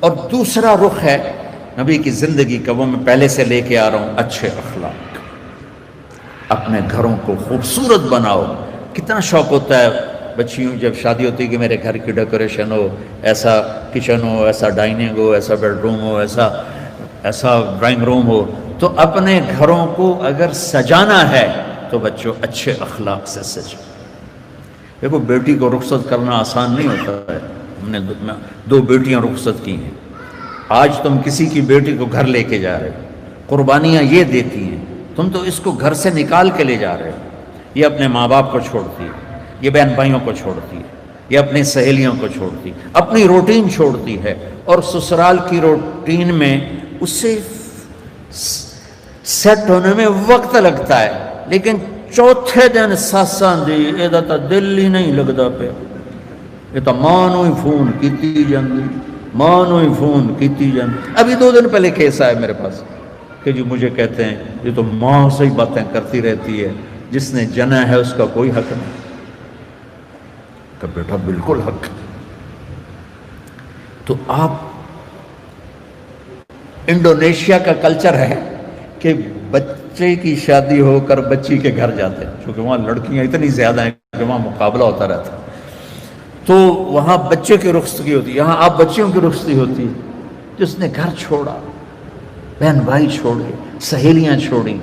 اور دوسرا رخ ہے نبی کی زندگی کا، وہ میں پہلے سے لے کے آ رہا ہوں، اچھے اخلاق۔ اپنے گھروں کو خوبصورت بناؤ۔ کتنا شوق ہوتا ہے بچیوں جب شادی ہوتی ہے کہ میرے گھر کی ڈیکوریشن ہو، ایسا کچن ہو، ایسا ڈائننگ ہو، ایسا بیڈ روم ہو، ایسا ڈرائنگ روم ہو۔ تو اپنے گھروں کو اگر سجانا ہے تو بچوں اچھے اخلاق سے سجو۔ دیکھو بیٹی کو رخصت کرنا آسان نہیں ہوتا ہے۔ ہم نے 2 بیٹیاں رخصت کی ہیں۔ آج تم کسی کی بیٹی کو گھر لے کے جا رہے ہو، قربانیاں یہ دیتی ہیں، تم تو اس کو گھر سے نکال کے لے جا رہے ہو۔ یہ اپنے ماں باپ کو چھوڑتی ہے، یہ بہن بھائیوں کو چھوڑتی ہے، یہ اپنی سہیلیوں کو چھوڑتی ہے، اپنی روٹین چھوڑتی ہے، اور سسرال کی روٹین میں اسے سیٹ ہونے میں وقت لگتا ہے، لیکن چوتھے دن ساساں دی یہ تا دل ہی نہیں لگتا پیا، یہ تو ماں نو ہی فون کیتی جاندی، ماں نو ہی فون کیتی جاندی۔ ابھی 2 دن پہلے کیس آیا میرے پاس کہ جی مجھے کہتے ہیں یہ تو ماں سے ہی باتیں کرتی رہتی ہے، جس نے جنا ہے اس کا کوئی حق نہیں۔ کہ بیٹا بالکل حق۔ تو آپ انڈونیشیا کا کلچر ہے کہ بچے کی شادی ہو کر بچی کے گھر جاتے ہیں، کیونکہ وہاں لڑکیاں اتنی زیادہ ہیں کہ وہاں مقابلہ ہوتا رہتا ہے، تو وہاں بچے کی رخصتی ہوتی ہے، یہاں آپ بچیوں کی رخصتی ہوتی ہے۔ جس نے گھر چھوڑا، بہن بھائی چھوڑے، سہیلیاں چھوڑی،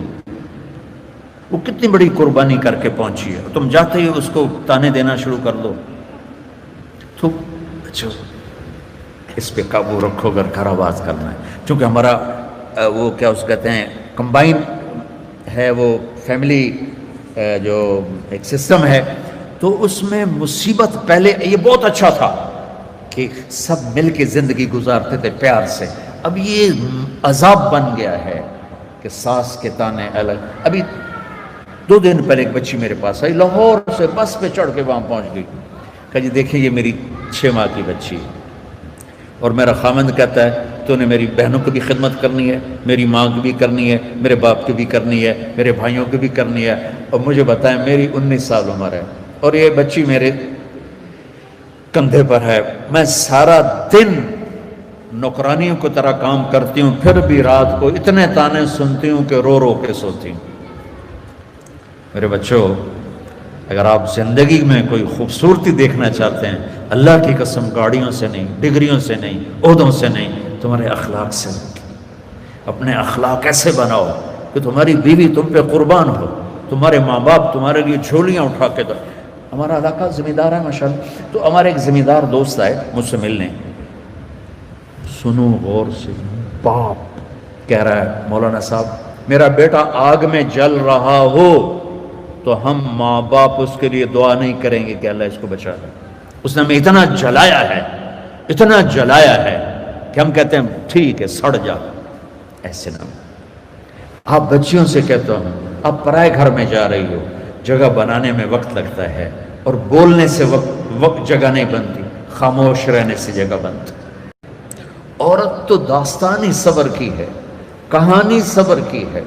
وہ کتنی بڑی قربانی کر کے پہنچی ہے، تم جاتے ہی اس کو تانے دینا شروع کر دو۔ تو اچھا اس پہ قابو رکھو اگر گھر آباد کرنا ہے، چونکہ ہمارا وہ کیا اس کہتے ہیں کمبائن ہے، وہ فیملی جو ایک سسٹم ہے، تو اس میں مصیبت پہلے یہ بہت اچھا تھا کہ سب مل کے زندگی گزارتے تھے پیار سے، اب یہ عذاب بن گیا ہے کہ ساس کے تانے الگ۔ ابھی 2 دن پہلے ایک بچی میرے پاس آئی، لاہور سے بس پہ چڑھ کے وہاں پہنچ گئی، کہا جی دیکھیں یہ میری 6 ماہ کی بچی ہے، اور میرا خامند کہتا ہے تو نے میری بہنوں کی بھی خدمت کرنی ہے، میری ماں کی بھی کرنی ہے، میرے باپ کی بھی کرنی ہے، میرے بھائیوں کی بھی کرنی ہے، اور مجھے بتائیں میری 19 سال عمر ہے اور یہ بچی میرے کندھے پر ہے، میں سارا دن نوکرانیوں کی طرح کام کرتی ہوں، پھر بھی رات کو اتنے تانے سنتی ہوں کہ رو رو کے سوتی ہوں۔ میرے بچوں، اگر آپ زندگی میں کوئی خوبصورتی دیکھنا چاہتے ہیں، اللہ کی قسم گاڑیوں سے نہیں، ڈگریوں سے نہیں، عہدوں سے نہیں، تمہارے اخلاق سے۔ اپنے اخلاق ایسے بناؤ کہ تمہاری بیوی تم پہ قربان ہو، تمہارے ماں باپ تمہارے لیے جھولیاں اٹھا کے دو۔ ہمارا علاقہ زمیندار ہے ماشاءاللہ، تو ہمارے ایک زمیندار دوست آئے مجھ سے ملنے، سنو غور سے، باپ کہہ رہا ہے مولانا صاحب میرا بیٹا آگ میں جل رہا ہو تو ہم ماں باپ اس کے لیے دعا نہیں کریں گے کہ اللہ اس کو بچا لے، اس نے ہمیں اتنا جلایا ہے، اتنا جلایا ہے کہ ہم کہتے ہیں ٹھیک ہے سڑ جا۔ ایسے نہ آپ بچیوں سے کہتا ہوں، آپ پرائے گھر میں جا رہی ہو، جگہ بنانے میں وقت لگتا ہے، اور بولنے سے وقت جگہ نہیں بنتی، خاموش رہنے سے جگہ بنتی۔ عورت تو داستانی صبر کی ہے، کہانی صبر کی ہے۔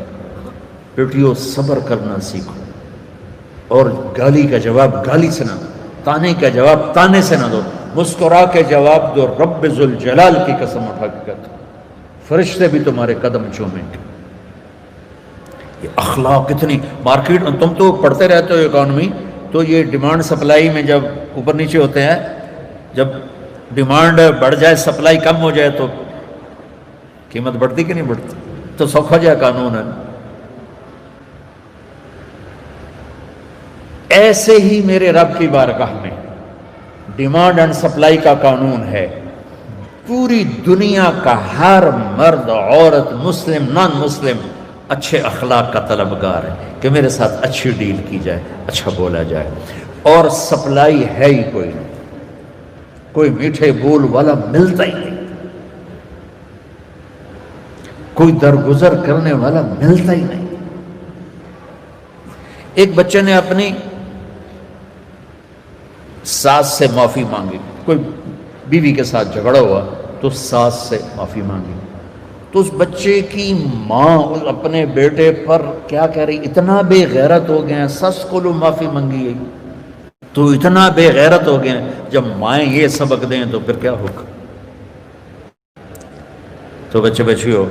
بیٹیوں صبر کرنا سیکھو، اور گالی کا جواب گالی سے نہ دو، تانے کا جواب تانے سے نہ دو، مسکرا کے جواب دو۔ رب ذوالجلال کی قسم اٹھا کے کہتا ہوں، فرشتے بھی تمہارے قدم چومیں گے۔ یہ اخلاق اتنی مارکیٹ، تم تو پڑھتے رہتے ہو اکانومی، تو یہ ڈیمانڈ سپلائی میں جب اوپر نیچے ہوتے ہیں، جب ڈیمانڈ بڑھ جائے سپلائی کم ہو جائے تو قیمت بڑھتی کہ نہیں بڑھتی؟ تو سوکھا جائے قانون ہے۔ ایسے ہی میرے رب کی بارگاہ میں ڈیمانڈ اینڈ سپلائی کا قانون ہے۔ پوری دنیا کا ہر مرد، عورت، مسلم، نان مسلم اچھے اخلاق کا طلبگار ہے کہ میرے ساتھ اچھی ڈیل کی جائے، اچھا بولا جائے، اور سپلائی ہے ہی کوئی نہیں، کوئی میٹھے بول والا ملتا ہی نہیں، کوئی درگزر کرنے والا ملتا ہی نہیں۔ ایک بچے نے اپنی ساس سے معافی مانگی، کوئی بیوی کے ساتھ جھگڑا ہوا تو ساس سے معافی مانگی، تو اس بچے کی ماں اپنے بیٹے پر کیا کہہ رہی، اتنا بے غیرت ہو گئے ہیں، سس کو لو معافی منگی ہے تو اتنا بے غیرت ہو گئے ہیں۔ جب مائیں یہ سبق دیں تو پھر کیا ہوگا؟ تو بچے بچیوں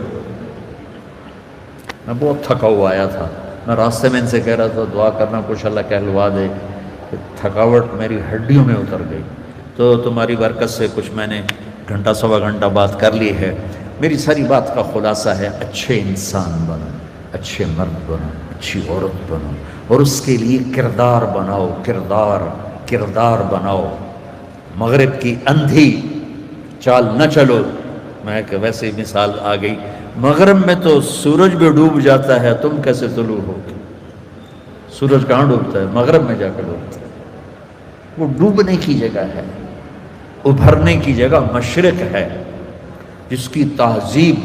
میں بہت تھکا ہوا آیا تھا، میں راستے میں ان سے کہہ رہا تھا دعا کرنا کچھ اللہ کہلوا دے، کہ تھکاوٹ میری ہڈیوں میں اتر گئی، تو تمہاری برکت سے کچھ میں نے گھنٹہ سوا گھنٹہ بات کر لی ہے۔ میری ساری بات کا خلاصہ ہے اچھے انسان بنو، اچھے مرد بنو، اچھی عورت بنو، اور اس کے لیے کردار بناؤ، کردار بناؤ۔ مغرب کی اندھی چال نہ چلو۔ میں کہ ویسے مثال آ گئی، مغرب میں تو سورج بھی ڈوب جاتا ہے، تم کیسے طلوع ہو؟ سورج کہاں ڈوبتا ہے؟ مغرب میں جا کر ڈوبتا ہے۔ وہ ڈوبنے کی جگہ ہے، ابھرنے کی جگہ مشرق ہے، جس کی تہذیب،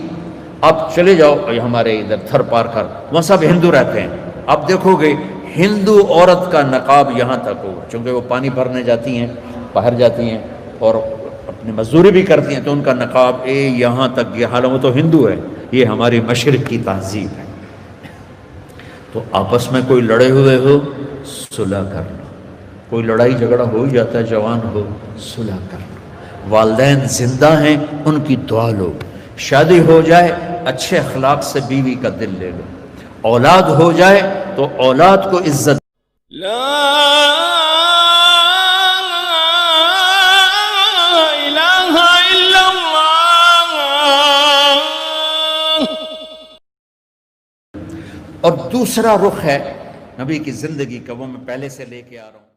اب چلے جاؤ ہمارے ادھر تھر پار کر، وہاں سب ہندو رہتے ہیں، اب دیکھو گے ہندو عورت کا نقاب یہاں تک ہوگا، چونکہ وہ پانی بھرنے جاتی ہیں، باہر جاتی ہیں اور اپنی مزدوری بھی کرتی ہیں، تو ان کا نقاب یہاں تک، یہ حالانکہ وہ تو ہندو ہے، یہ ہماری مشرق کی تہذیب ہے۔ تو آپس میں کوئی لڑے ہوئے ہو، صلح کر لو، کوئی لڑائی جھگڑا ہو ہی جاتا ہے، جوان ہو، صلح کر لو، والدین زندہ ہیں ان کی دعا لو، شادی ہو جائے اچھے اخلاق سے بیوی کا دل لے لو، اولاد ہو جائے تو اولاد کو عزت۔ لا الہ الا اللہ۔ اور دوسرا رخ ہے نبی کی زندگی کا، وہ میں پہلے سے لے کے آ رہا ہوں۔